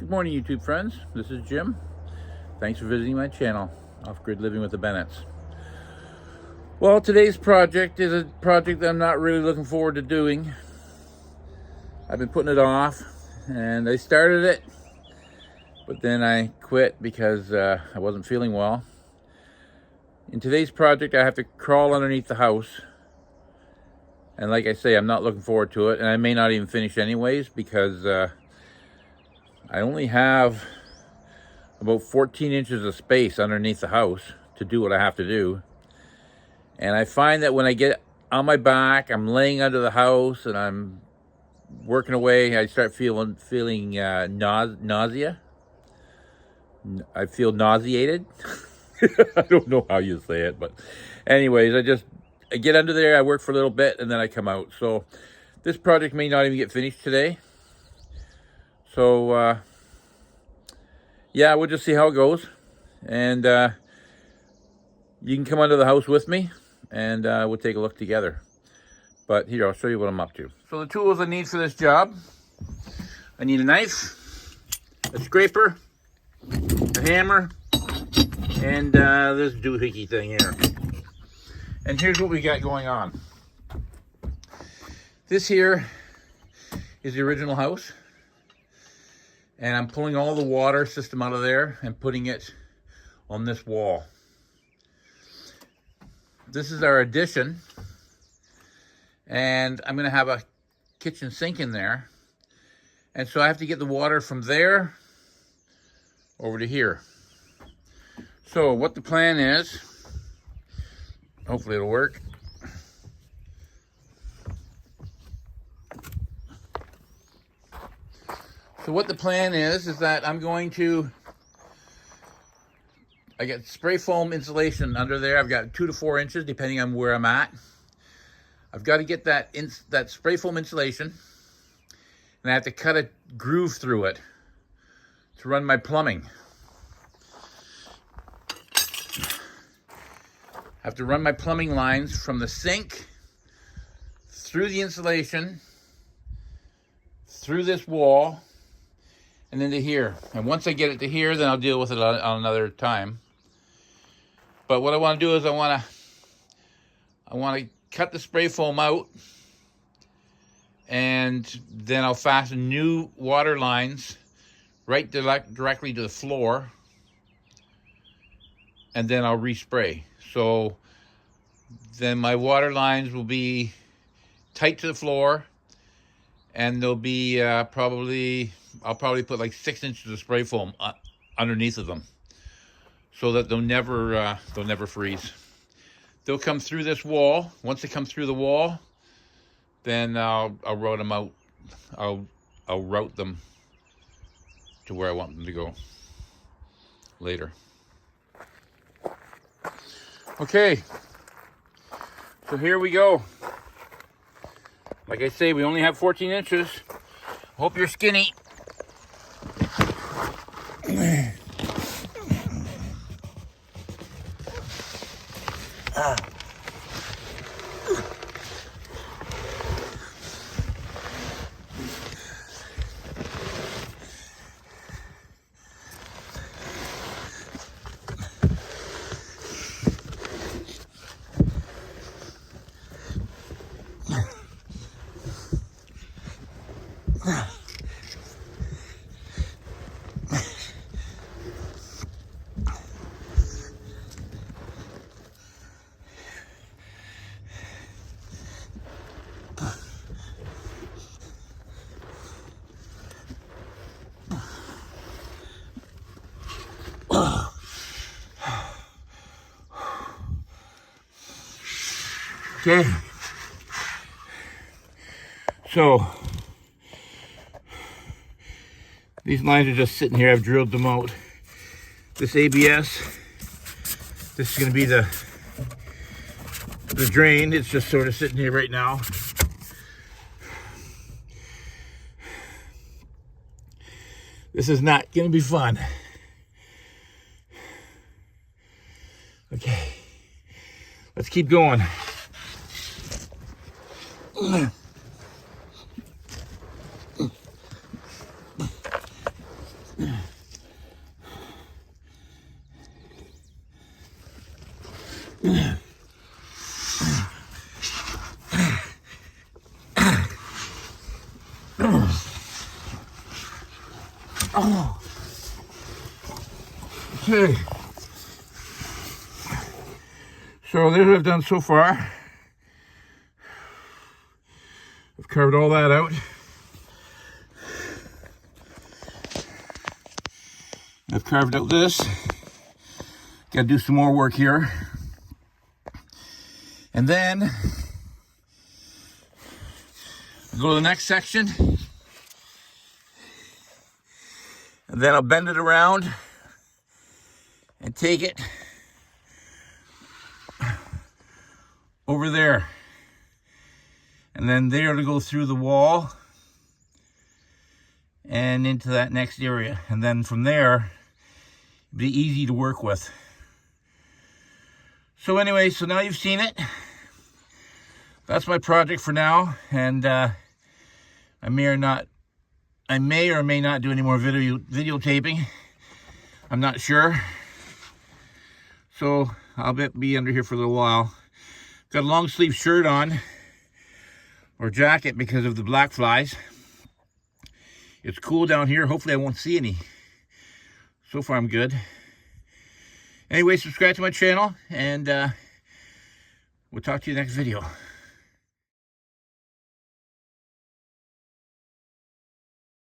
Good morning, YouTube friends. This is Jim. Thanks for visiting my channel, Off-Grid Living with the Bennetts. Well, today's project is a project that I'm not really looking forward to doing. I've been putting it off, and I started it, but then I quit because I wasn't feeling well. In today's project, I have to crawl underneath the house. And like I say, I'm not looking forward to it, and I may not even finish anyways because I only have about 14 inches of space underneath the house to do what I have to do. And I find that when I get on my back, I'm laying under the house and I'm working away, I start feeling nausea. I feel nauseated. I don't know how you say it, but anyways, I get under there, I work for a little bit, and then I come out. So this project may not even get finished today. So yeah, we'll just see how it goes. And you can come under the house with me, and we'll take a look together. But here, I'll show you what I'm up to. So the tools I need for this job: I need a knife, a scraper, a hammer, and this doohickey thing here. And here's what we got going on. This here is the original house. And I'm pulling all the water system out of there and putting it on this wall. This is our addition. And I'm gonna have a kitchen sink in there. And so I have to get the water from there over to here. So what the plan is, hopefully it'll work. So what the plan is that I got spray foam insulation under there. I've got 2 to 4 inches, depending on where I'm at. I've got to get that spray foam insulation, and I have to cut a groove through it to run my plumbing. I have to run my plumbing lines from the sink through the insulation, through this wall, and then to here. And once I get it to here, then I'll deal with it on another time. But what I want to do is I want to cut the spray foam out, and then I'll fasten new water lines right directly to the floor, and then I'll respray. So then my water lines will be tight to the floor, and they'll be I'll probably put like 6 inches of spray foam underneath of them, so that they'll never freeze. They'll come through this wall. Once they come through the wall, then I'll route them out. I'll route them to where I want them to go later. Okay, so here we go. Like I say, we only have 14 inches. Hope you're skinny. Okay, so these lines are just sitting here. I've drilled them out. This ABS, this is going to be the drain. It's just sort of sitting here right now. This is not going to be fun. Okay, let's keep going. Oh. Okay. So there's what I've done so far. I've carved all that out. I've carved out this. Gotta do some more work here. And then go to the next section. And then I'll bend it around and take it over there. And then there to go through the wall and into that next area. And then from there, it'll be easy to work with. So anyway, so now you've seen it. That's my project for now. And I may or may not do any more videotaping. I'm not sure. So I'll be under here for a little while. Got a long sleeve shirt on, or jacket, because of the black flies. It's cool down here. Hopefully I won't see any. So far I'm good. Anyway, subscribe to my channel, and we'll talk to you next video.